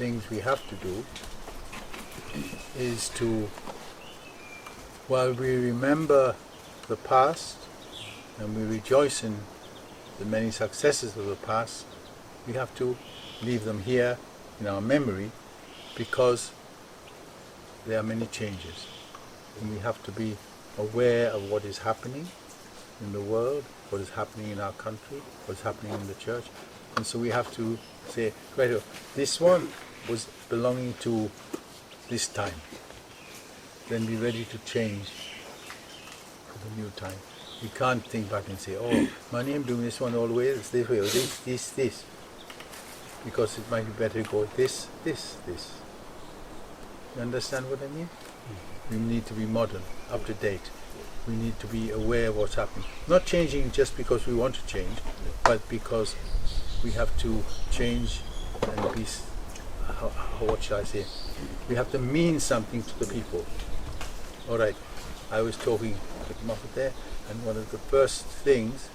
Things we have to do is to, while we remember the past and we rejoice in the many successes of the past, we have to leave them here in our memory, because there are many changes and we have to be aware of what is happening in the world, what is happening in our country, what is happening in the church. And so we have to say, right, this one was belonging to this time. Then be ready to change for the new time. We can't think back and say, oh, money, I'm doing this one all the way, it's this way, or this. Because it might be better to go this. You understand what I mean? We need to be modern, up to date. We need to be aware of what's happening. Not changing just because we want to change, but because we have to change and be, what shall I say? We have to mean something to the people. All right, I was talking with Moffat there, and one of the first things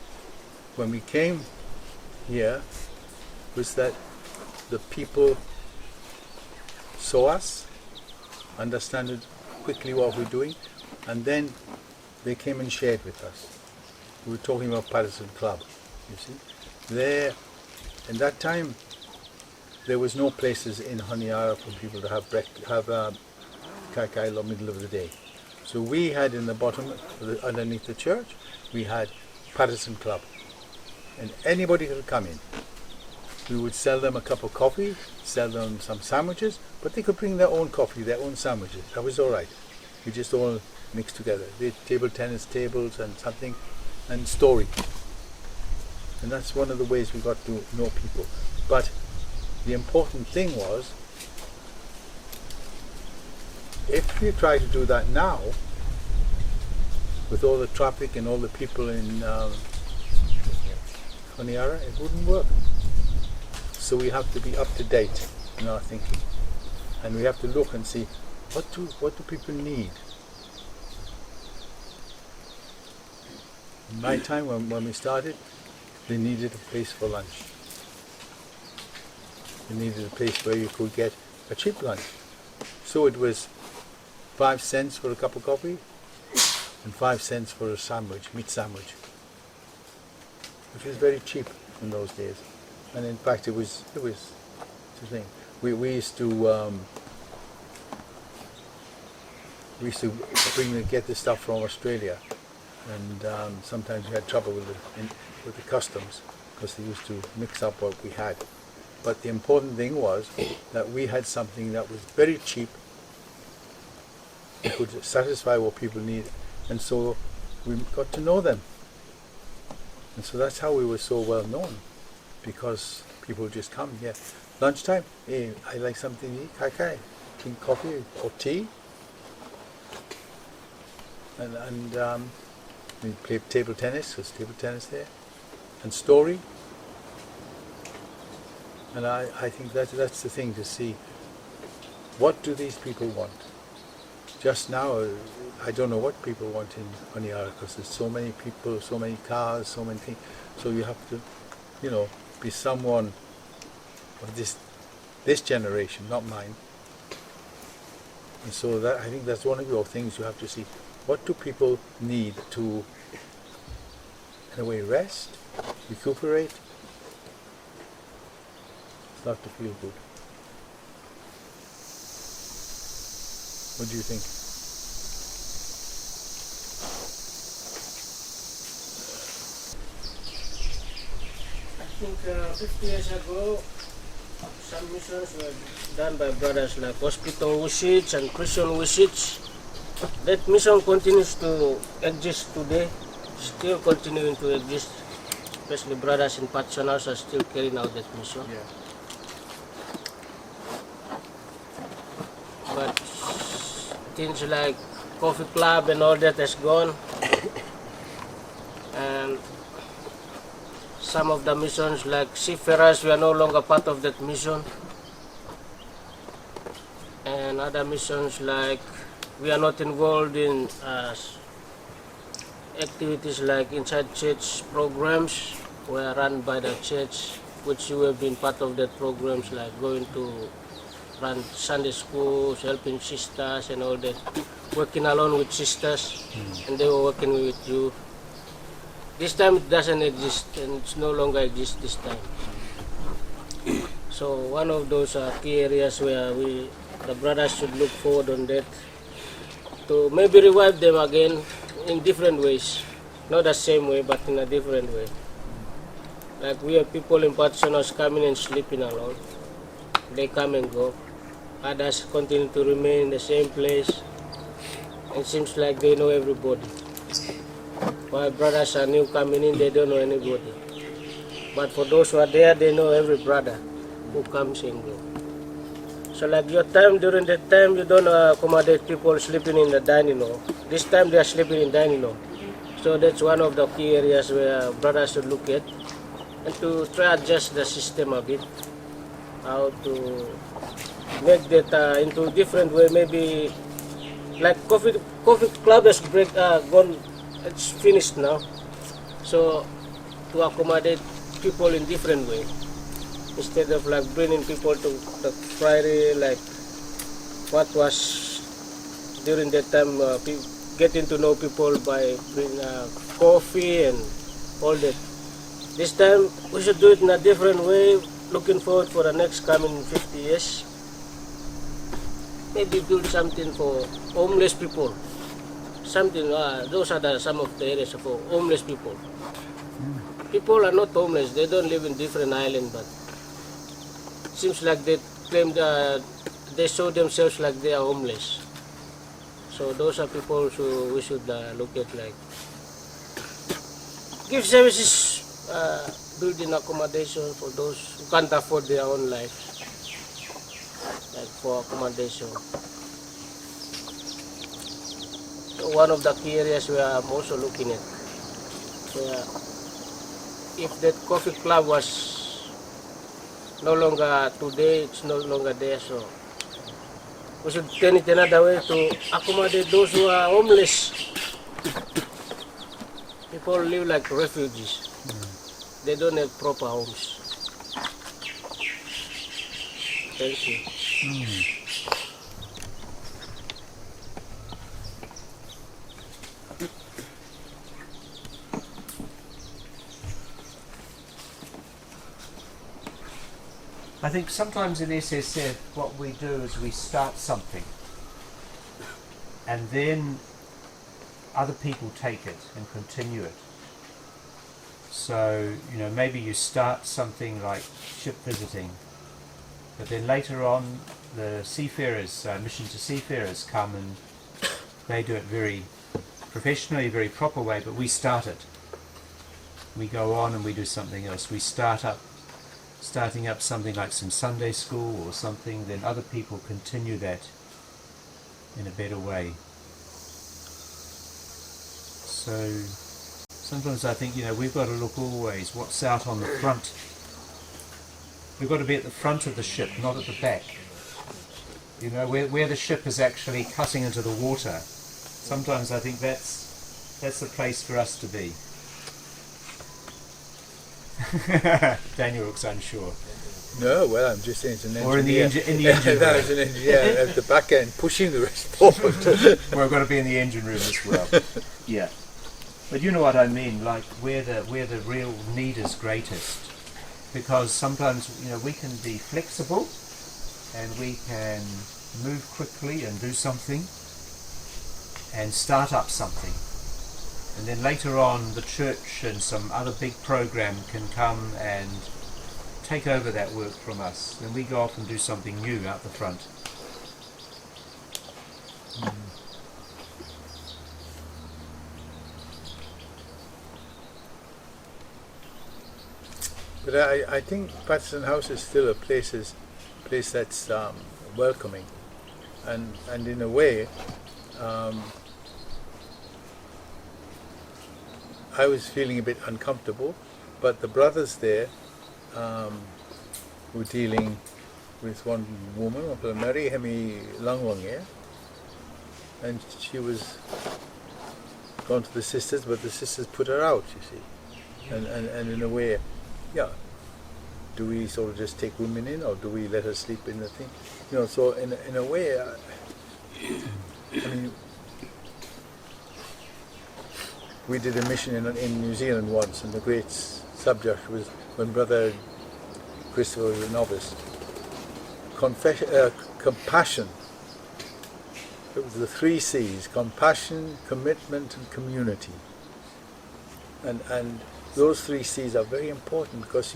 when we came here was that the people saw us, understood quickly what we're doing, and then they came and shared with us. We were talking about Patterson Club, you see. There, in that time, there was no places in Honiara for people to have kai in the middle of the day. So we had in the bottom, underneath the church, we had Patterson Club. And anybody could come in. We would sell them a cup of coffee, sell them some sandwiches, but they could bring their own coffee, their own sandwiches. That was all right. We just all mixed together. We had table tennis tables and something, and story. And that's one of the ways we got to know people. But the important thing was, if you try to do that now, with all the traffic and all the people in Honiara, it wouldn't work. So we have to be up to date in our thinking, and we have to look and see what do people need. In my time, when we started, they needed a place for lunch. They needed a place where you could get a cheap lunch. So it was 5 cents for a cup of coffee and 5 cents for a sandwich, meat sandwich, which was very cheap in those days. And in fact, it was the thing. We used to get the stuff from Australia, and sometimes we had trouble with the customs because they used to mix up what we had. But the important thing was that we had something that was very cheap. It could satisfy what people needed, and so we got to know them. And so that's how we were so well known. Because people would just come here. Lunchtime, hey, I like something to eat, kai, drink coffee or tea. And we play table tennis, there's table tennis there. And story. And I think that's the thing, to see what do these people want. Just now, I don't know what people want in Honiara, because there's so many people, so many cars, so many things. So you have to, be someone of this generation, not mine. And so that, I think that's one of your things you have to see. What do people need to, in a way, rest, recuperate, start to feel good? What do you think? I think 50 years ago, some missions were done by brothers, like hospital visits and Christian visits. that mission continues to exist today, still continuing to exist, especially brothers in pensioners are still carrying out that mission. Yeah. But things like coffee club and all that has gone. And some of the missions like seafarers, we are no longer part of that mission. And other missions like we are not involved in activities like inside church programs were run by the church, which you have been part of that programs like going to run Sunday schools, helping sisters and all that, working along with sisters, and they were working with you. This time it doesn't exist, and it's no longer exist this time. So one of those key areas where the brothers should look forward on that, to maybe revive them again in different ways, not the same way, but in a different way. Like we have people in pensioners coming and sleeping alone. They come and go. Others continue to remain in the same place. It seems like they know everybody. While brothers are new coming in, they don't know anybody. But for those who are there, they know every brother who comes and goes. So like your time, during that time, you don't accommodate people sleeping in the dining hall. This time they are sleeping in dining hall. So that's one of the key areas where brothers should look at and to try adjust the system a bit. How to make that into a different way, maybe like coffee club has gone, it's finished now. So to accommodate people in different way, instead of like bringing people to the friary, like what was during that time, getting to know people by bringing coffee and all that. This time we should do it in a different way, looking forward for the next coming 50 years. Maybe build something for homeless people. Something, those are some of the areas for homeless people. People are not homeless, they don't live in different islands, but it seems like they claim they show themselves like they are homeless. So those are people who we should look at, like give services, building accommodation for those who can't afford their own life, like for accommodation. So one of the key areas we are also looking at, if that coffee club was no longer today, it's no longer there, so we should turn it another way to accommodate those who are homeless. People live like refugees. They don't have proper homes. Thank you. I think sometimes in SSF what we do is we start something and then other people take it and continue it. So, you know, maybe you start something like ship visiting, but then later on the seafarers, mission to seafarers come and they do it very professionally, very proper way, but we start it. We go on and we do something else. We starting up something like some Sunday school or something, then other people continue that in a better way. So sometimes I think, you know, we've got to look always what's out on the front. We've got to be at the front of the ship, not at the back. You know, where the ship is actually cutting into the water. Sometimes I think that's the place for us to be. Daniel looks unsure. No, well, I'm just saying it's an engineer. Or in the engine room. No, it's an engineer at the back end pushing the rest forward. We've got to be in the engine room as well. Yeah. But you know what I mean, like where the real need is greatest. Because sometimes, you know, we can be flexible and we can move quickly and do something and start up something. And then later on the church and some other big program can come and take over that work from us. Then we go off and do something new out the front. But I think Patterson House is still a place that's welcoming, and in a way, I was feeling a bit uncomfortable, but the brothers there were dealing with one woman, Mary Hemi Langwange, and she was gone to the sisters, but the sisters put her out, you see. And in a way, yeah, do we sort of just take women in, or do we let her sleep in the thing? You know, so in a way, I mean, we did a mission in New Zealand once, and the great subject was when Brother Christopher was a novice. Compassion. It was the 3 C's: compassion, commitment, and community. And those 3 C's are very important, because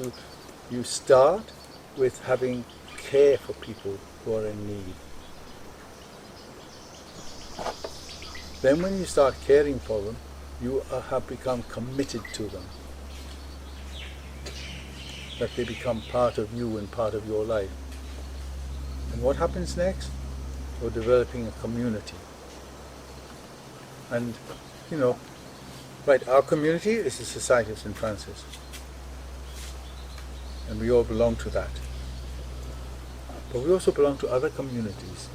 you start with having care for people who are in need. Then when you start caring for them, you have become committed to them. That they become part of you and part of your life. And what happens next? You're developing a community. And, you know, right, our community is the Society of St. Francis. And we all belong to that. But we also belong to other communities.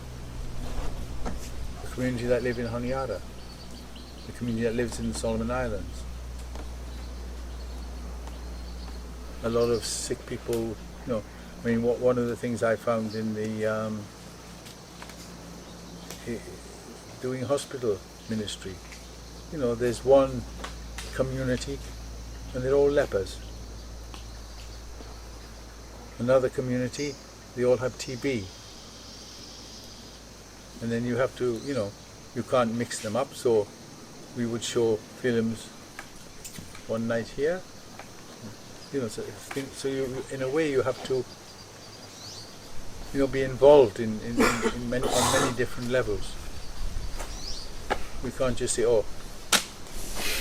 The community that live in Honiara, the community that lives in the Solomon Islands. A lot of sick people, you know, I mean, one of the things I found in the doing hospital ministry, you know, there's one community and they're all lepers. Another community, they all have TB. And then you have to, you know, you can't mix them up, so we would show films one night here, you know, so you, in a way, you have to, you know, be involved in many, on many different levels. We can't just say, oh,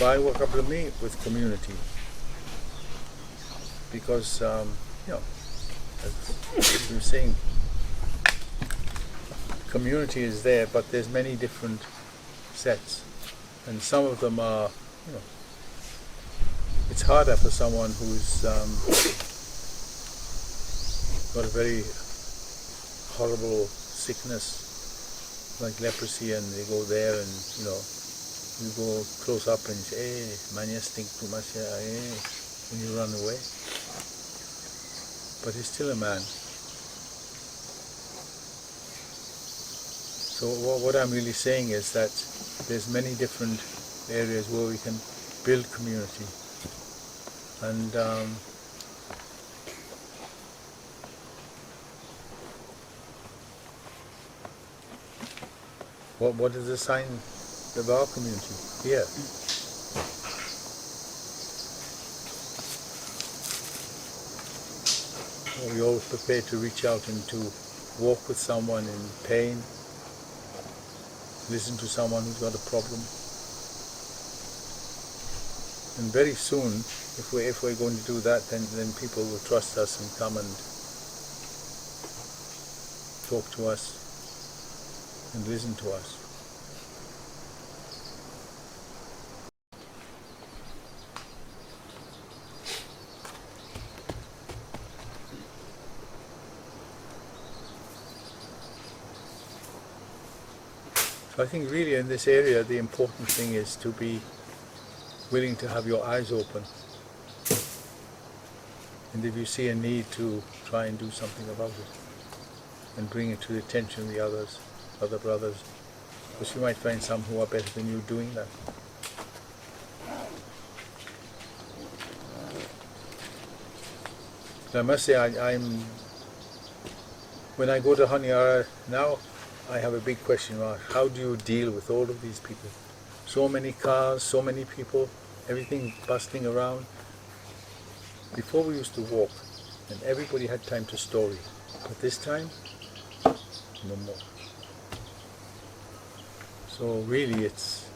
buy a couple of me with community, because you know, as we were saying, community is there, but there's many different sets. And some of them are, you know, it's harder for someone who's got a very horrible sickness like leprosy, and they go there and, you know, you go close up and say, hey, mania stink too much, and you run away. But he's still a man. So what I'm really saying is that there's many different areas where we can build community, and what is the sign of our community here? Are we always prepared to reach out and to walk with someone in pain? Listen to someone who's got a problem. And very soon, if we're going to do that, then people will trust us and come and talk to us and listen to us. So I think really in this area the important thing is to be willing to have your eyes open, and if you see a need, to try and do something about it and bring it to the attention of the other brothers, because you might find some who are better than you doing that. So I must say, when I go to Honiara now, I have a big question mark. How do you deal with all of these people? So many cars, so many people, everything bustling around. Before we used to walk, and everybody had time to story. But this time, no more. So really it's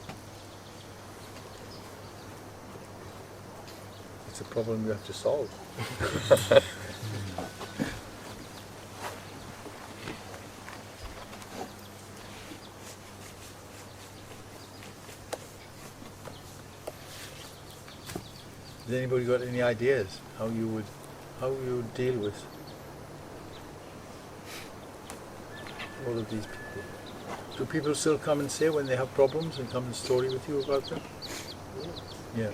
It's a problem you have to solve. Has anybody got any ideas how you would deal with all of these people? Do people still come and say when they have problems and come and story with you about them? Yeah.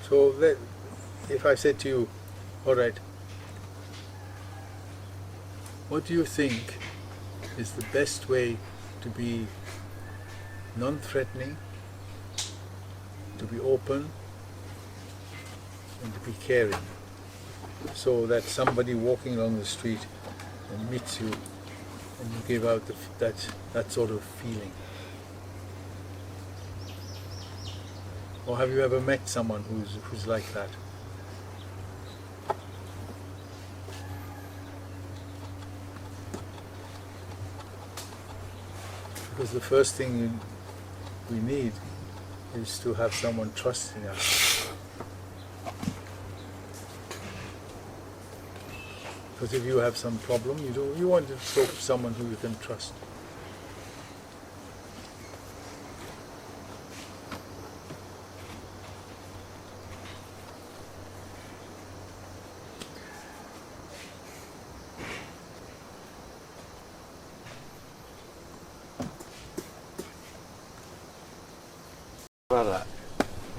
So if I said to you, all right, what do you think is the best way to be non-threatening, to be open, and to be caring, so that somebody walking along the street and meets you and you give out that sort of feeling? Or have you ever met someone who's like that? Because the first thing we need is to have someone trusting us. Because if you have some problem, you want to talk to someone who you can trust.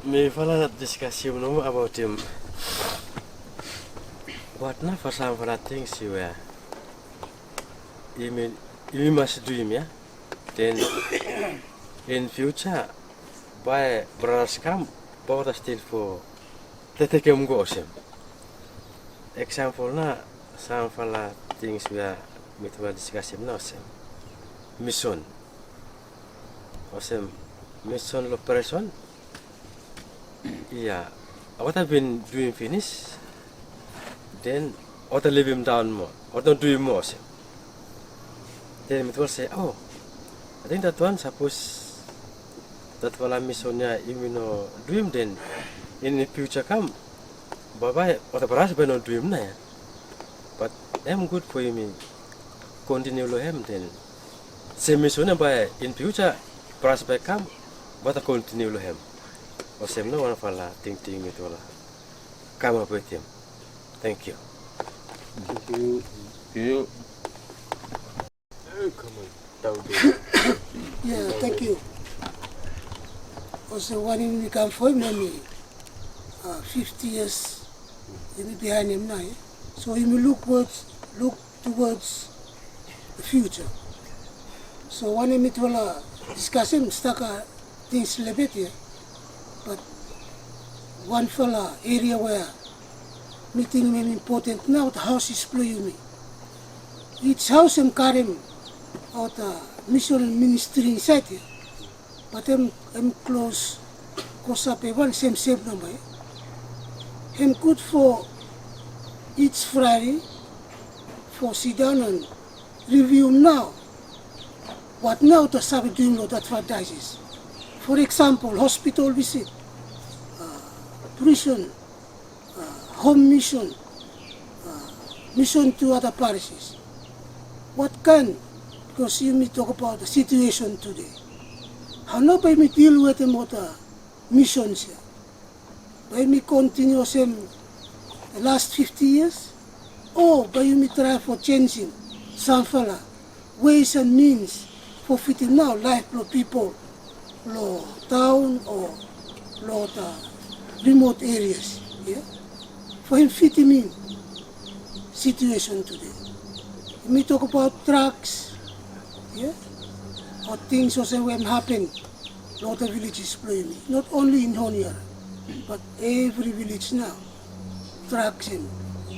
Me fala discussion about him. What na for some things you were. You must dream, yeah. Then in future, by brothers come, both still for the take him goes him. Example na some fala things we are with discussing now same. Mission. Or same mission operation. Yeah, what I've been doing finish, then what I leave him down more, or don't do him more. So. Then it will say, oh, I think that one suppose that while I'm mission, you know, do him then in the future come, bye bye, what perhaps I not do him now. But I'm good for him, continue to him then. Same mission by in future, perhaps I come, but I continue to him. Or same no one fala ting it all. Come up with him. Thank you. Thank you. You. Come on, down there. Yeah, thank you. Also, when he come for him, 50 years behind him now. So he will look towards the future. So when he will discuss him, stuck things a little bit here. But one fella area where meeting him important now, the house is playing me. Each house I'm carrying out mission ministry inside here. But I'm close up one same number. I'm good for each Friday for sit down and review now. What now to start doing lot advertises. For example, hospital visit, prison, home mission, mission to other parishes. What can, because you may talk about the situation today. How now by me deal with them other missions here? By me continue same the last 50 years? Or by me try for changing some fella ways and means for fitting now life of people, low town or low remote areas, yeah? For him fitting in situation today. We talk about drugs, yeah? Or things also when happen, lot of villages play me. Not only in Honiara, but every village now, drugs and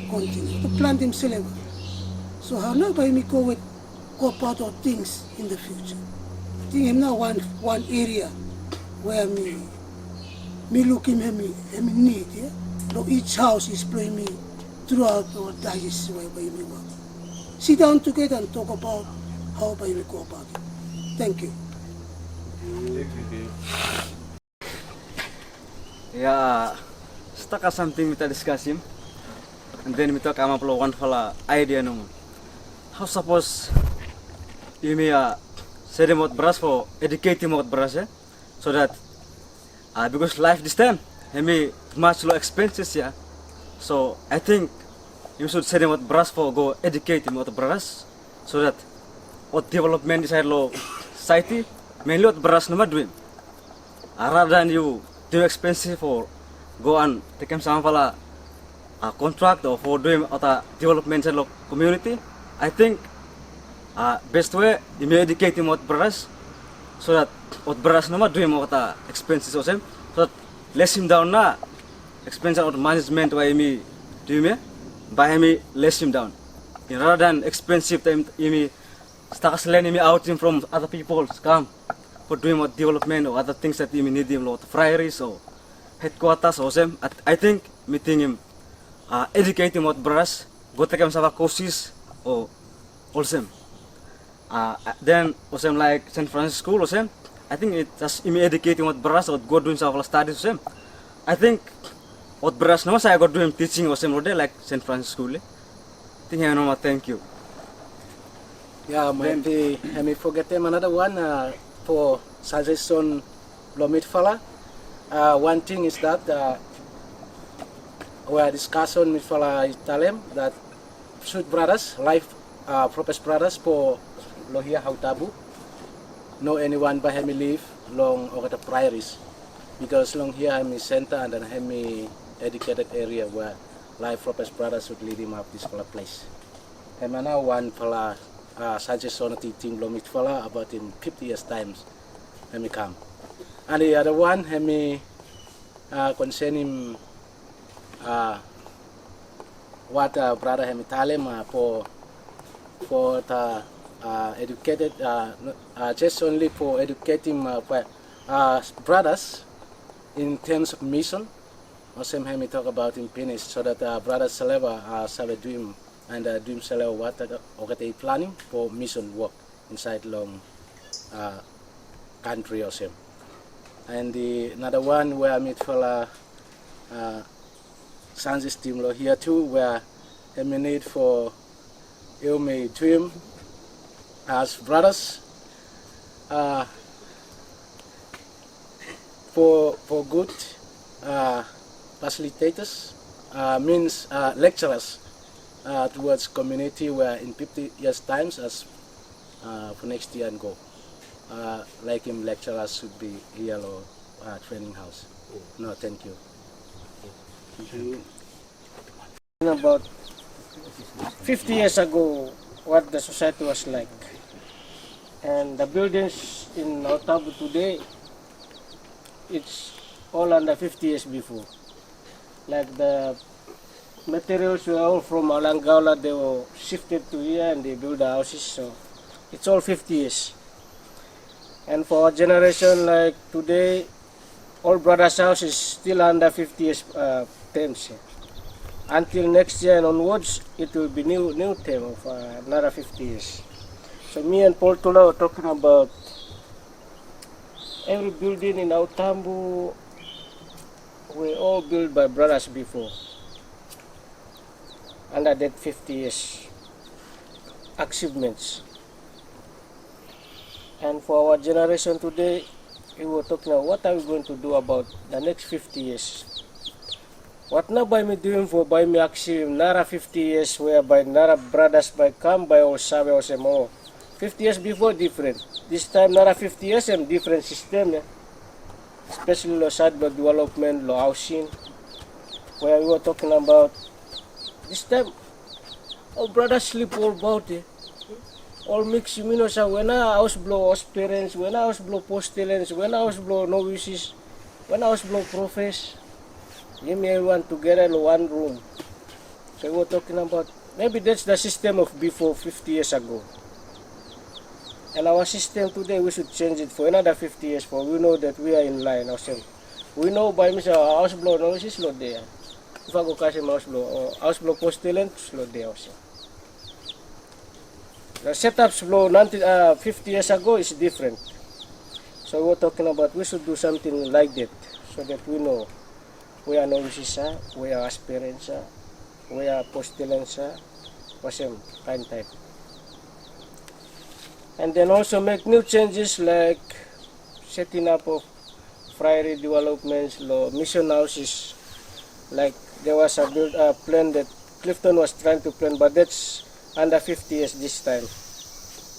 continue to plant themselves. So how now by me go about of things in the future. I think I'm now one area where me looking at me need, yeah? So each house is playing me throughout our diocese by me work. sit down together and talk about how we go about it. Thank you. Yeah, stuck at something we discuss him, and then we talk about one fella idea no. How suppose you may say them what brush for educating what brush, so that because life this time may much low expenses, yeah. So I think you should say them what brush for go educate him what brush, so that what development inside low society mainly what brush no doing. Rather than you too expensive for go and take some fella a contract or for doing other development in the community. I think best way you may educate him what brush, so that what brush no doing what expenses or same, so that less him down na expense out management why me do me by me less him down. Rather than expensive time you me start learning me out him from other people come for doing what development or other things that you need him lot friaries or headquarters or same. I think meeting him educate him what brush go take him some courses or all same. Then or same like St. Francis School or same. I think it just me educating what brush or go doing some studies or same. I think what brush no saya go doing teaching or same like St. Francis School. Think I know thank you. Yeah, maybe me forget them another one for suggestion Lomit fella. One thing is that we are discussing with fella Italem that should brothers, life propest brothers for Lohia Hautabu. No anyone by him live long over the priories. Because long here I'm in center and then I'm in educated area where life propest brothers should lead him up this fella place. And now one fella suggestion teaching Lomit fella about in 50 years times he come. And the other one he concerning what brother he tell him for the educated just only for educating brothers in terms of mission. Also he talk about in finish so that brothers Saleva have a dream and dream Saleva what okay planning for mission work inside long country or same. And another one where I meet fella Sansis team here too, where I need for you may dream as brothers for good facilitators means lecturers towards community where in 50 years times as for next year and go. Like him lecturers should be here or training house. No, thank you. About 50 years ago, what the society was like. And the buildings in Otabu today, it's all under 50 years before. Like the materials were all from Alangaula, they were shifted to here and they build the houses, so it's all 50 years. And for our generation like today, all brothers' house is still under 50 years terms. Until next year and onwards, it will be new term of another 50 years. So me and Paul Tula were talking about every building in Autambu were all built by brothers before, under that 50 years achievements. And for our generation today, we were talking about what are we going to do about the next 50 years. What now by me doing for by me achieve Nara 50 years whereby Nara brothers by come by all Sabe or Samo. 50 years before different. This time Nara 50 years and different system. Especially law side development, law housing. Where we were talking about this time all brothers sleep all about it. All mix you know so when I house blow house parents, when I house blow postillions, when I house blow novices, when I house blow profess, you may everyone together in one room. So we were talking about maybe that's the system of before 50 years ago. And our system today we should change it for another 50 years for we know that we are in line ourselves. We know by Mr. House blow novices slow there. If I go catch him house blow postillion slow there also. The setups flow 50 years ago is different. So we're talking about we should do something like that so that we know where novices are, where aspirants are, where postulants are, same kind type. And then also make new changes like setting up of friary developments, mission houses. Like there was a plan that Clifton was trying to plan, but that's under 50 years this time.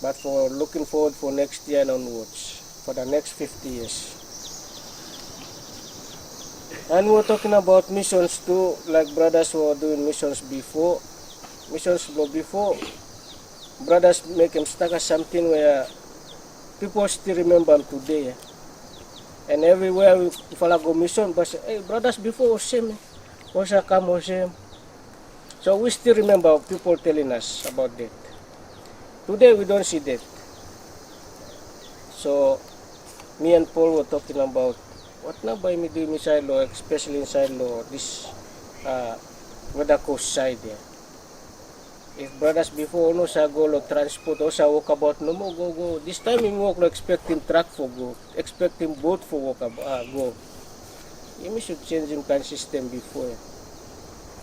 But for looking forward for next year and onwards, for the next 50 years. And we're talking about missions too, like brothers who were doing missions before. Brothers make them stuck as something where people still remember them today. And everywhere if I go mission, but say, hey, brothers before was same, was a come was same. So we still remember people telling us about that. Today we don't see that. So me and Paul were talking about what now by me doing inside law, especially inside law, this Weather Coast side there. If brothers before no sa go lo transport o sa walk about no mo go. This time we walk lo expecting truck for go, expecting boat for walk go. You should change him kind system before.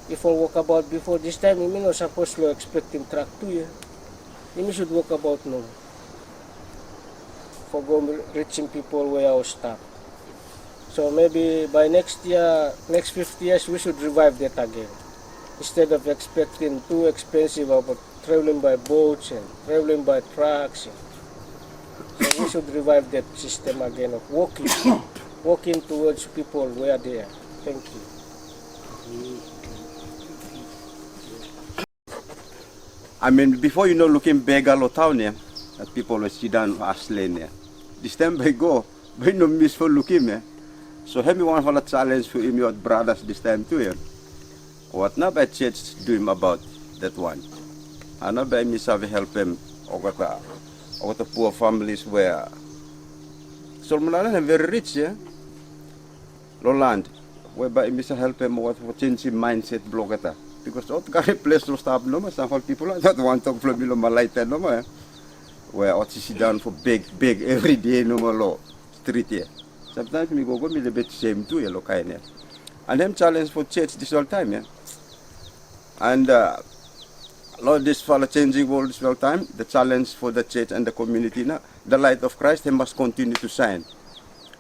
If I walk about before this time, you no supposed to expecting truck too. You should walk about no. For go reaching people where I stop. So maybe by next year, next 50 years, we should revive that again. Instead of expecting too expensive about traveling by boats and traveling by trucks. So we should revive that system again of walking towards people where they are. Thank you. I mean, before looking back at town here, that people will sit down Aslen here. This time by go, by no miss for looking here. So have me one for a challenge for him, your brothers this time too here. What now by church do him about that one? And now by me have help him or the poor families where so are very rich, yeah? Low land. Whereby me help him what for changing mindset block at that. Because all the place to stop no more, some people that want to from below my light no more. Where ought to sit down for big every day no more law street here. Sometimes me go me a bit shame too, look kind. And them challenge for church this all time, yeah. And Lord, this for a changing world this all time, the challenge for the church and the community now, the light of Christ they must continue to shine.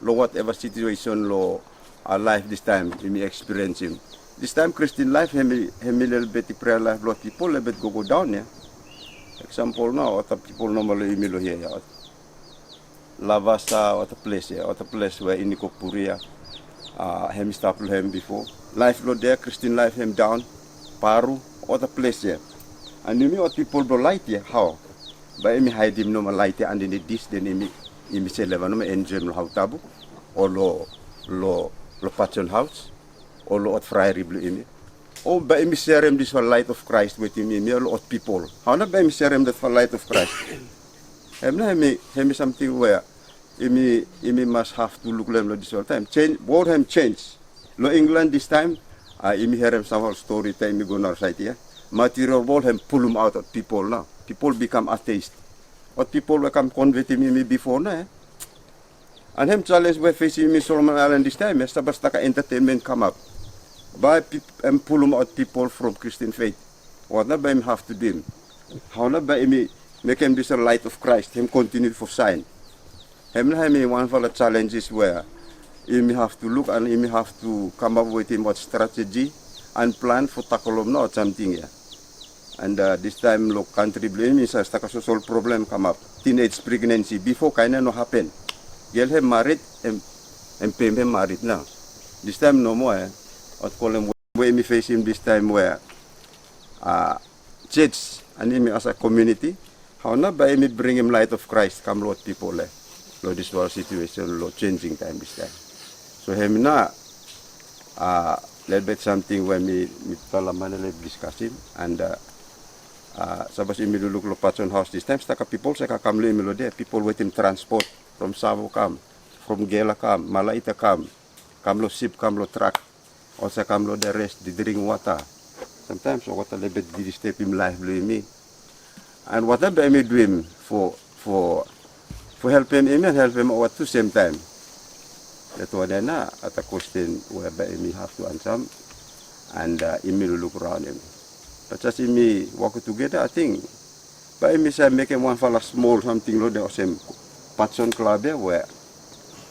Lord, whatever situation, Lord, our life this time we may experience him. This time Christian life he little bit prayer life, Lord, people a little bit go down, yeah. Example now, what people normally email here, yeah. Lavasa, what a place, yeah, what a place where in Nikopuria, him stop him before. Life Lord there, Christian life him down, Paru, what a place here. And you know what people do light here, how? By me hide him no more light here underneath this, then me say level no more engine lo Hautabu, or lo Patron House, or lo at Friary blue imi. Oh, by me share him this for light of Christ with me lot of people. How not by me share him that for light of Christ? Him something where me must have to look them this all time. Change, both him change. Lo England this time, me hear him some story time me go north side here. Material ball him pull him out of people now. People become atheist. What people become converted me before now. And him challenge where facing me Solomon Island this time, basta ka entertainment come up. By and pull them out people from Christian faith. What not by him have to do him. How not by me make him this a light of Christ, him continue for sign. Him one of the challenges where he may have to look and he may have to come up with him what strategy and plan for tackle him not something here. And this time look country blame is a social problem come up. Teenage pregnancy before kinda no happen. Girl him married and pay him married now. This time no more. What call him where me face him this time where church and him as a community. How not by me bring him light of Christ come Lord people Lord this world situation Lord changing time this time. So him na little bit something where me talaman discuss him and sabas me look lo Patron House this time staka people sa kakamlo me lo there people with him transport from Savo come from Gela come Malaita come lo ship come lo truck or sa come lo the rest the drink water sometimes so what a little bit step him life blue me And whatever I do him for help him and help him at the same time. That's what I know at a question where me have to answer and me look around him. But just me walk together, I think. But me say make him one for a small something lo the same patron club there where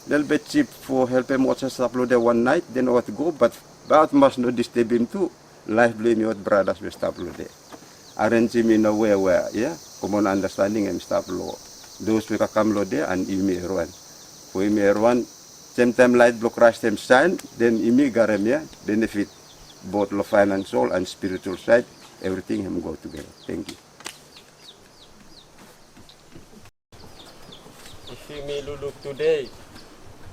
little bit cheap for help him watch us upload there one night, then what go, but must not disturb him too. Life blame your brothers will stop there. Arrange him in a way where, yeah, common understanding and stop law. Those will come lo there and imi everyone. For imi everyone, same time light block crash them sign, then imi garem yeah, benefit both lo financial and spiritual side, everything him go together. Thank you. If you me look today,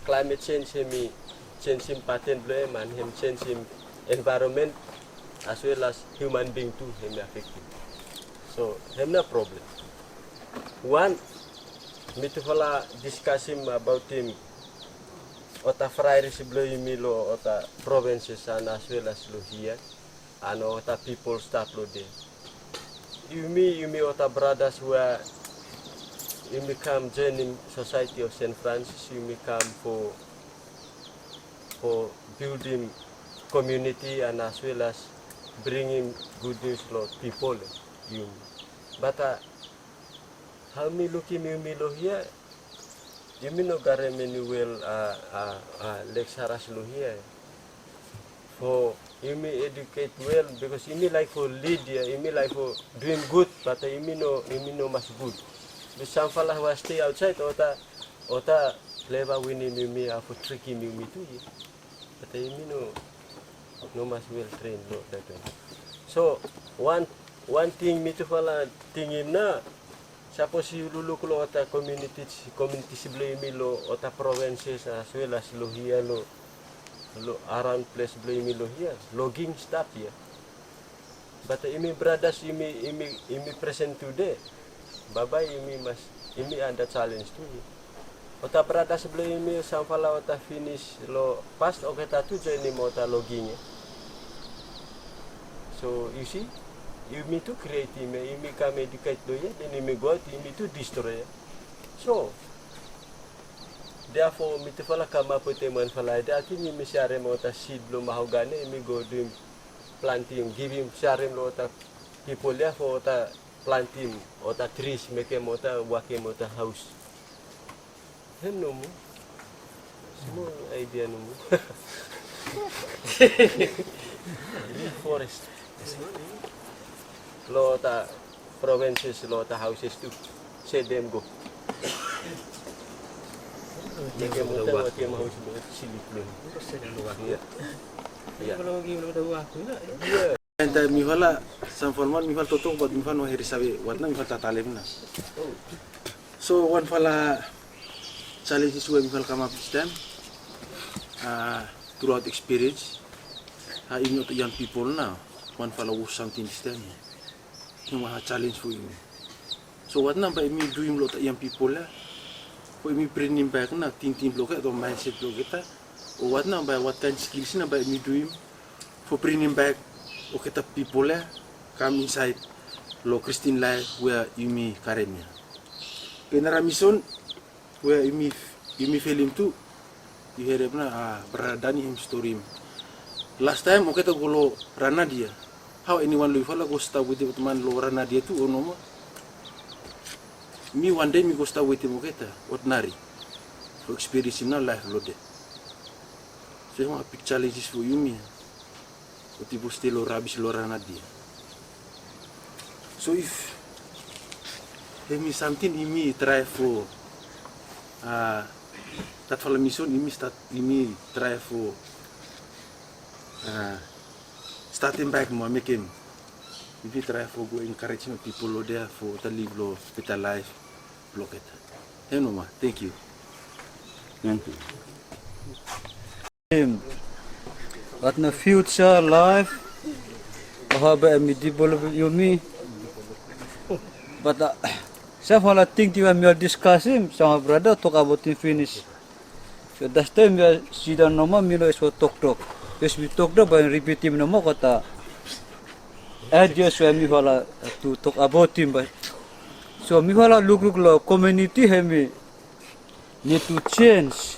climate change him pattern blame and him change him environment as well as human being too him affected. So him no problem. One, me to follow discuss him about him ota Friary blame lo ota provinces and as well as lo here and ota people start lo there. You me ota brothers where you may come joining Society of St. Francis, you may come for building community and as well as bringing good news to people. But how me looking me lo here? You may not get many well lecturers lo here. For you may educate well because you may like for lead here, you may like for doing good, but you may know much good. Some fella who stay outside, ota clever winning me for tricky me too. But I no much well trained no that way. So one thing me to follow thing him na. Suppose you look lo ota community blame me lo ota provinces as well as lo here lo around place blame me lo here logging stuff here. But imi brothers imi present today. Baba imi ada challenge tu. Ota berada sebelum imi sampai ota finish lo pas oke tatu join ni ota logging. So you see, imi tu create imi kami educate do ya, then imi go imi tu destroy. So therefore imi tu fala kama poteman fala ada ati imi share mo ota seed lo mahogane imi go do planting give him share lo ota people ya for ota planting ota trees make ota wake ota house. Hello mo. Small idea no mo. Forest. Lo ota provinces lo ota houses too. Say them go. Make ota wake house lo silip lo. Ya. Kalau lagi lo dah aku na. Enta mi fala san formal mi fal totok buat mi fal no heri sabe watna mi fal tatalem na. So one fala challenges we mi fal come up this time throughout experience in not young people now one fala was something this time no ma challenge for you. So what na by me dream lot young people la for me bring him back na tin block to mindset block kita or what na by what kind skills na by me dream for bring him back. Okay, the people come inside lo Christian life where you me karenya. Kenara mission where you me film too. You hear na beradani him story. Last time okay to go rana dia. How anyone lo ifala go start with teman lo rana dia tu ono mo. Me one day me go start with him okay ta ordinary. For experience in life lo de. So ma big challenges for you me. Tipo stilo rabis lorana dia. So if me something imi try for that for mission imi try for starting back mo make him imi try for go encourage people lo there for to live lo better life block it. Hey no ma, thank you. Thank you. But in the future life, how about me develop you me? But several things you are discussing, some brother talk about in finish. So that time we are sit down normal, me know is for talk. Yes, we talk by repeating normal kata. Ideas we me to talk about him, but So mi wala look lo community hemi need to change.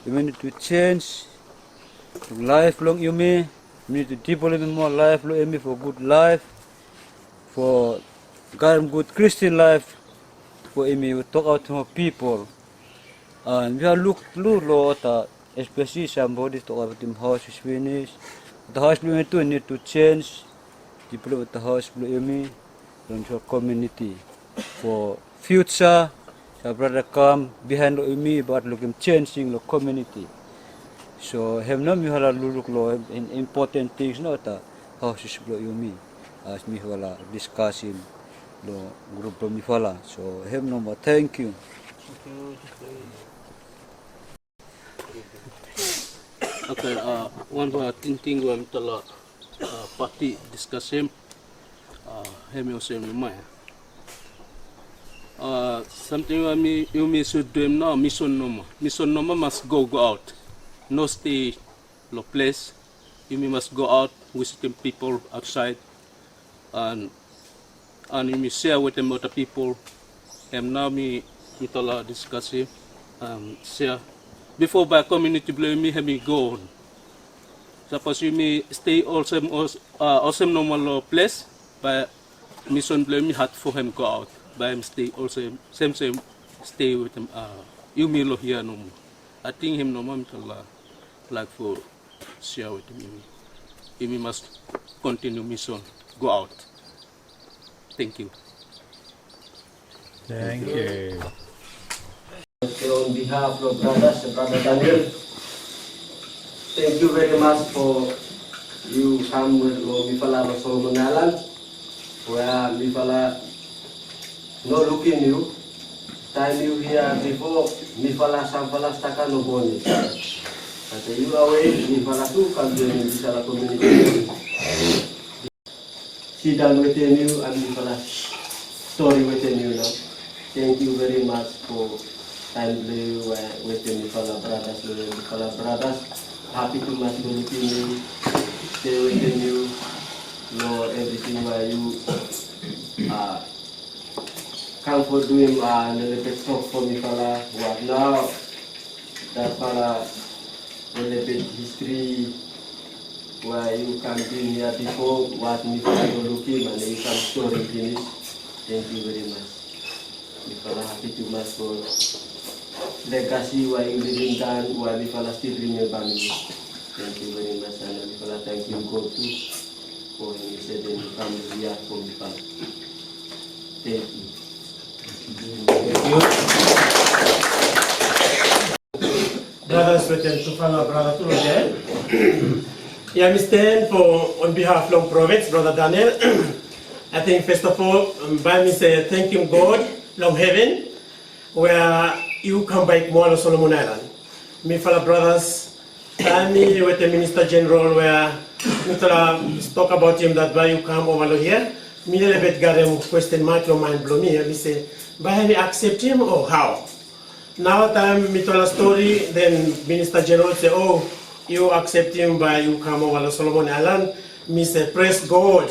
You need to change lifelong you me need to develop more lifelong you me for good life, for good Christian life, for me we talk out to more people. And we are look lot especially somebody talk about him house is finished. The house we need to change. Develop the house you me from your community for future. So brother come behind me about looking changing the community. So have no mi hala look lo important things no ta houses lo me as mi hala discussing lo group mi hala. So have no more thank you. Okay, one more thing we tala party discussion. Hemi osem mai. Something you may should do now. Mission noma must go out. No stay no place. You must go out visiting people outside, and you may share with them other people. And now me tala discussing share. Before by community blame me have me go on. Suppose you may stay also normal place, but mission blame me had for him go out. But him stay also same stay with him. You may lo here no more. I think him no more like for share with him. You must continue mission. Go out. Thank you. Thank you. On behalf of Brother Daniel, thank you very much for you come with Mifala Solomon Island, where Mifala no looking you. Time you here before Mifala Sampala Staka no boni. But you away Mifala too come join in Mifala community. Sit down within you and Mifala story within you now. Thank you very much for time with the Mifala brothers. Happy to much to look in you, stay within you, know everything where you come for doing a little bit talk for Mifala. What now? That fala a little bit history where you come in here before what Mifala you looking and you come story finish. Thank you very much. Mifala happy to much for legacy where you living down where Mifala still remember me. Thank you very much and Mifala thank you God too for him said in the family here for Mifala. Thank you. Brothers within Tufala, Brother Tulode. I stand for on behalf of Long Province, Brother Daniel. I think first of all, by me say thank you God, Long Heaven, where you come back Moalo Solomon Island. Me fellow brothers, I'm with the Minister General where we talk about him that why you come over here. Me a little bit got him question mark your mind blow me. Me say, by me accept him or how? Now time me tell a story, then Minister General say, oh, you accept him by you come over to Solomon Island. Me say, praise God.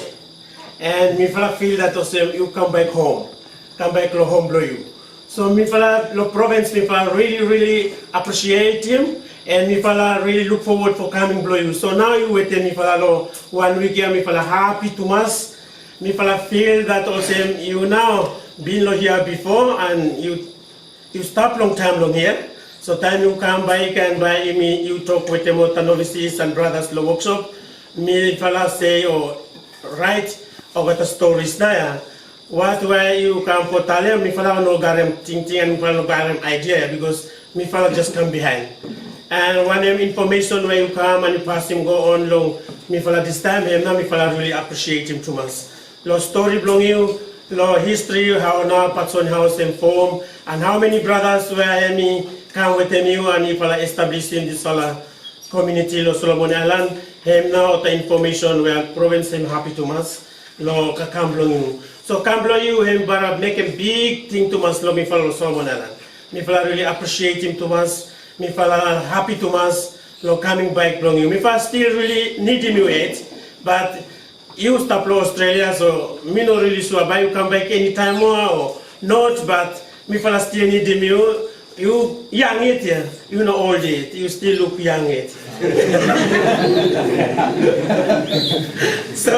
And me feel that also you come back home. Come back to home blow you. So me the province me really appreciate him and me really look forward for coming blow you. So now you wait me 1 week here me happy to mass. Me feel that also you now been here before and you stop long time long here. So time you come back and by me you talk with them with the novices and brothers the workshop. Me say or write over the stories there. What way you come for Talia, me no garem thinking and me no garem idea because me just come behind. And when information where you come and you pass him go on long, me this time him now me really appreciate him too much. Lo story belong you, lo history how now Patson House and form and how many brothers where me come with you and if establish in this community lo Solomon Island. Him now the information where province him happy to mass lo come belong you. So come belong you him but make a big thing to mass lo me follow Solomon Island. Me really appreciate him to mass. Me happy to mass lo coming back belong you. Me still really need him yet, but you stop to Australia, so me not really sure about you come back anytime more or not, but me fella still need you young yet, yeah. You know old yet, you still look young yet. So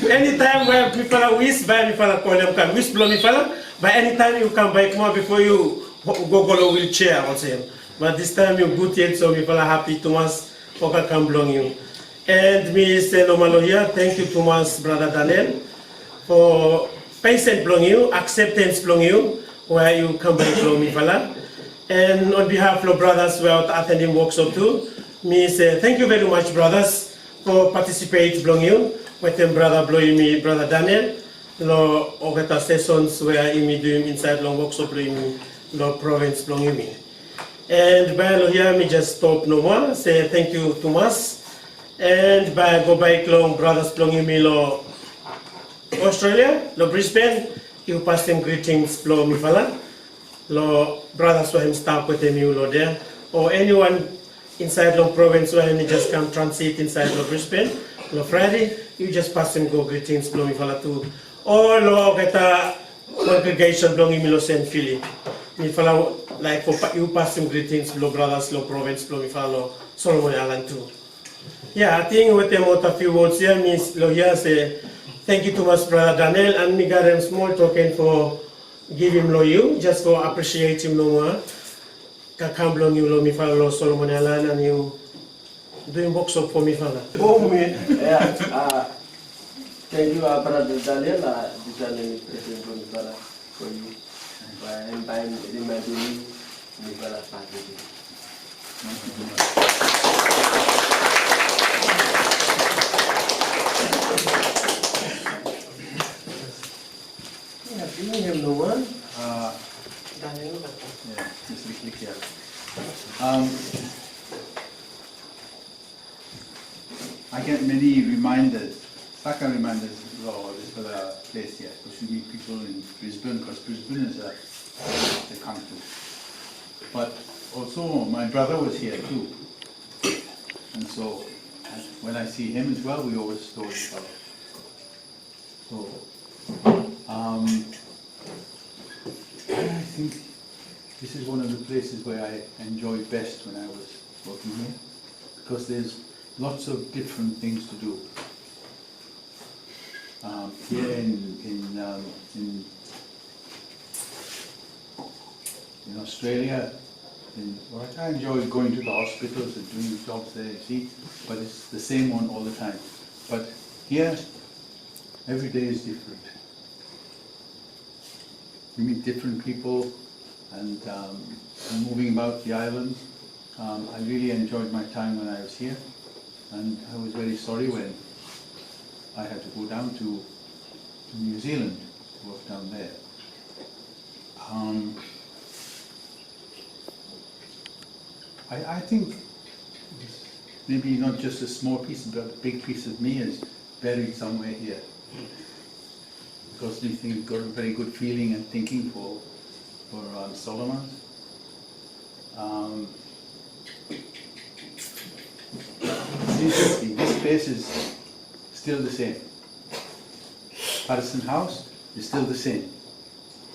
anytime where people wish by me fella call them can wish blow me fella, but anytime you come back more before you go a wheelchair or something. But this time you good yet, so me fella happy Thomas Poka can blow you. And me say no malo here, thank you Thomas brother Daniel for patient blowing you, acceptance blowing you, where you come back blow me fella. And on behalf of brothers who are attending workshop too, me say thank you very much brothers for participate blowing you. With them brother blowing me, brother Daniel, lo ogeta sessions where me doing inside long workshop blowing me, lo province blowing me. And by lo here me just stop no more, say thank you Thomas. And by go back long brothers blowing me lo Australia, lo Brisbane, you pass them greetings blow me fella. Lo brothers who him stop with them you lo there, or anyone inside Long Province where he just come transit inside Lo Brisbane, Lo Friary, you just pass him go greetings blow me fella too. Or lo keta congregation blow me lo Saint Philip. Me fella like for you pass him greetings blow brothers Lo Province blow me fella lo Solomon Island too. Yeah, I think with them out a few words here, means lo here say thank you to my brother Daniel, and me got him small token for give him lo you, just for appreciate him no more. Kakam long you lo mi fala lo Solomon Island, and you doing workshop for me fala. Oh me. Yeah. Thank you, brother Daniel. This is present for me fala for you. And time reminding me fala party. Do you have no one? Daniel? Yeah, just be quick here. I get many reminders, Saka reminders of this for the place here, because we meet people in Brisbane, because Brisbane is the country. But also, my brother was here too. And so, when I see him as well, we always go each other. So, I think this is one of the places where I enjoyed best when I was working here, because there's lots of different things to do. Here in Australia, I enjoy going to the hospitals and doing jobs there, you see, but it's the same one all the time. But here, every day is different. You meet different people, and moving about the island. I really enjoyed my time when I was here, and I was very sorry when I had to go down to New Zealand to work down there. I think maybe not just a small piece, but a big piece of me is buried somewhere here. Because we think got a very good feeling and thinking for Solomon. Interesting. This place is still the same. Patterson House is still the same.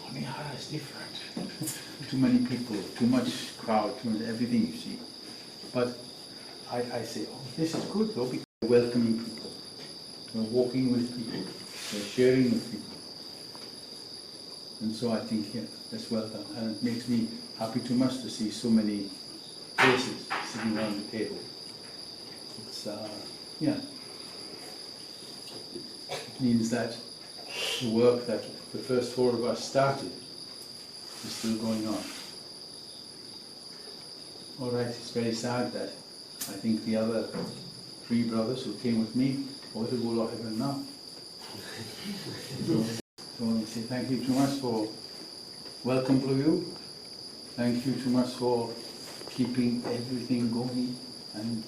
Only it's different. Too many people, too much crowd, too much everything you see. But I say, oh, this is good though, because we're welcoming people. We're walking with people. We're sharing with people. And so I think, yeah, that's well done. And it makes me happy too much to see so many faces sitting around the table. It's, yeah. It means that the work that the first four of us started is still going on. All right, it's very sad that I think the other three brothers who came with me also go to heaven now. So I say thank you too much for welcome to you. Thank you too much for keeping everything going and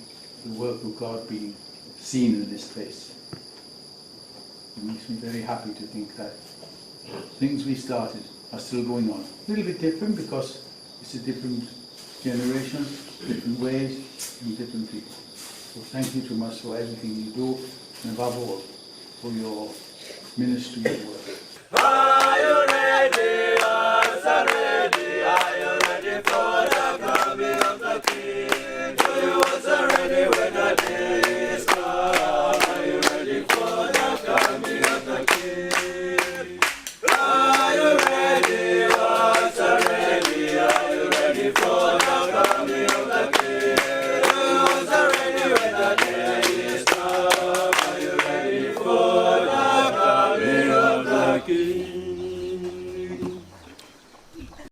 the work of God being seen in this place. It makes me very happy to think that things we started are still going on. A little bit different because it's a different generation, different ways, and different people. So thank you too much for everything you do, and above all, for your ministry and work.